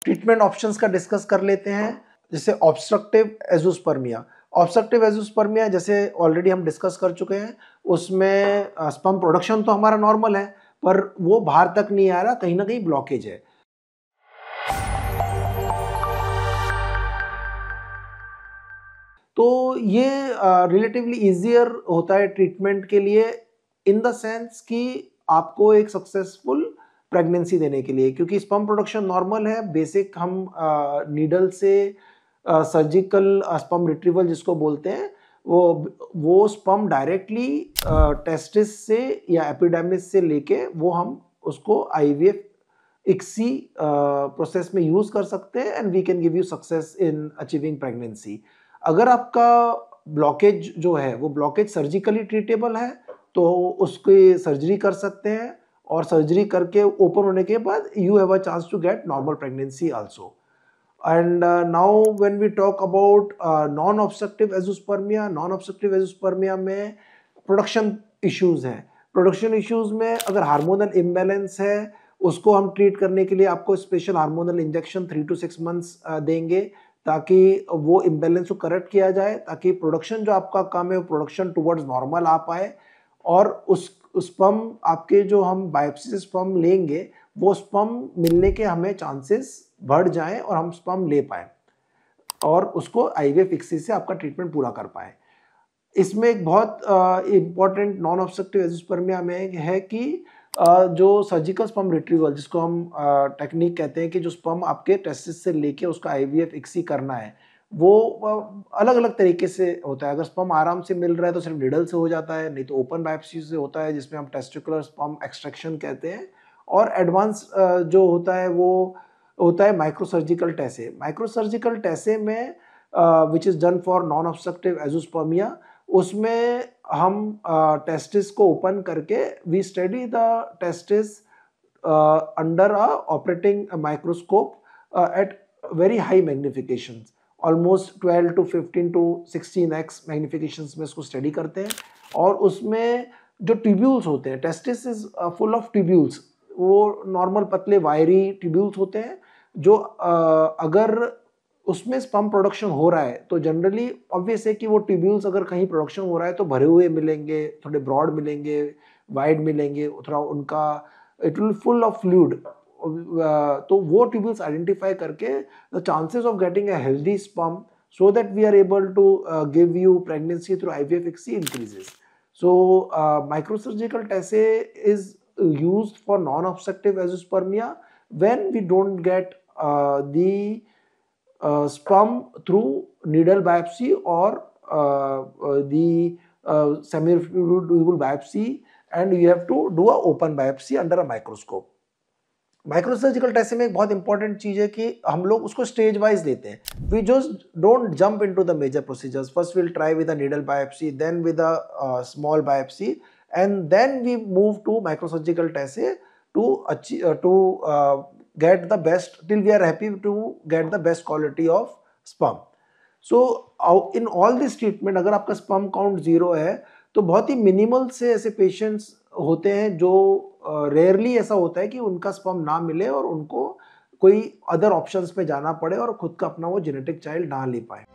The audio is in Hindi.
ट्रीटमेंट ऑप्शंस का डिस्कस कर लेते हैं। जैसे ऑब्स्ट्रक्टिव एजोस्पर्मिया। ऑब्स्ट्रक्टिव एजोस्पर्मिया जैसे ऑलरेडी हम डिस्कस कर चुके हैं, उसमें स्पर्म प्रोडक्शन तो हमारा नॉर्मल है, पर वो बाहर तक नहीं आ रहा, कहीं ना कहीं ब्लॉकेज है। तो ये रिलेटिवली ईजियर होता है ट्रीटमेंट के लिए, इन द सेंस कि आपको एक सक्सेसफुल प्रेगनेंसी देने के लिए, क्योंकि स्पर्म प्रोडक्शन नॉर्मल है। बेसिक हम नीडल से सर्जिकल स्पर्म रिट्रीवल जिसको बोलते हैं, वो स्पर्म डायरेक्टली टेस्टिस से या एपिडर्मिस से लेके वो हम उसको आईवीएफ इक्सी प्रोसेस में यूज कर सकते हैं, and we can give you success in achieving pregnancy. अगर आपका ब्लॉकेज जो है वो ब्लॉकेज सर्जिकली ट्रीटेबल है तो उसकी सर्जरी कर सकते हैं, और सर्जरी करके ओपन होने के बाद you have a chance to get normal pregnancy also. And now when we talk about non-obstructive azoospermia, non-obstructive azoospermia में प्रोडक्शन इश्यूज हैं। प्रोडक्शन इश्यूज में अगर हार्मोनल इम्बैलेंस है, उसको हम ट्रीट करने के लिए आपको special hormonal injection 3 to 6 months देंगे, ताकि वो इम्बैलेंस को करेक्ट किया जाए, ताकि प्रोडक्शन जो आपका कम है वो प्रोडक्शन टुवर्ड्स नॉर्मल आ पाए, और उस स्पर्म आपके जो हम बायोप्सी से स्पर्म लेंगे वो स्पर्म मिलने के हमें चांसेस बढ़ जाएं और हम स्पर्म ले पाए और उसको आईवीएफ इक्सी से आपका ट्रीटमेंट पूरा कर पाए। इसमें एक बहुत इंपॉर्टेंट नॉन ऑब्स्ट्रक्टिव एजोस्पर्मिया में है कि जो सर्जिकल स्पर्म रिट्रीवल जिसको हम टेक्निक कहते हैं, कि जो स्पर्म आपके टेस्टिस से लेके उसका आईवीएफ इक्सी करना है, वो अलग अलग तरीके से होता है। अगर स्पर्म आराम से मिल रहा है तो सिर्फ निडल से हो जाता है, नहीं तो ओपन बायोप्सी से होता है जिसमें हम टेस्टिकुलर स्पर्म एक्सट्रैक्शन कहते हैं, और एडवांस जो होता है वो होता है माइक्रोसर्जिकल टेसे। माइक्रोसर्जिकल टेसे में which is done for non obstructive azoospermia, उसमें हम टेस्टिस को ओपन करके we study the testis under a operating microscope at very high magnifications, almost 12 to 15 to 16x magnifications में इसको स्टडी करते हैं। और उसमें जो ट्यूब्यूल्स होते हैं, testis is full of tubules, वो नॉर्मल पतले वायरी ट्यूब्यूल्स होते हैं, जो अगर उसमें स्पर्म प्रोडक्शन हो रहा है तो जनरली ऑब्वियस है कि वो ट्यूब्यूल्स अगर कहीं प्रोडक्शन हो रहा है तो भरे हुए मिलेंगे, थोड़े ब्रॉड मिलेंगे, वाइड मिलेंगे, थोड़ा उनका it will full of fluid. तो वो ट्यूब्यूल्स आइडेंटिफाई करके the chances of getting a healthy sperm so that we are able to give you pregnancy through IVF ICSI increases. So microsurgical TACE is used for non-obstructive azoospermia when we don't get the sperm through needle biopsy or the semi-fluid biopsy, and you have to do a open biopsy under a microscope. Microsurgical test में एक बहुत इंपॉर्टेंट चीज है कि हम लोग उसको स्टेज वाइज लेते हैं। We just don't jump into the major procedures. First will try with a needle biopsy, then with a small biopsy, and then we move to microsurgical test to get the best, till we are happy to get the best quality of sperm. So in all this treatment अगर आपका sperm count 0 है तो बहुत ही मिनिमल से ऐसे पेशेंट्स होते हैं जो रेयरली ऐसा होता है कि उनका स्पर्म ना मिले और उनको कोई अदर ऑप्शंस पे जाना पड़े और खुद का अपना वो जेनेटिक चाइल्ड ना ले पाए।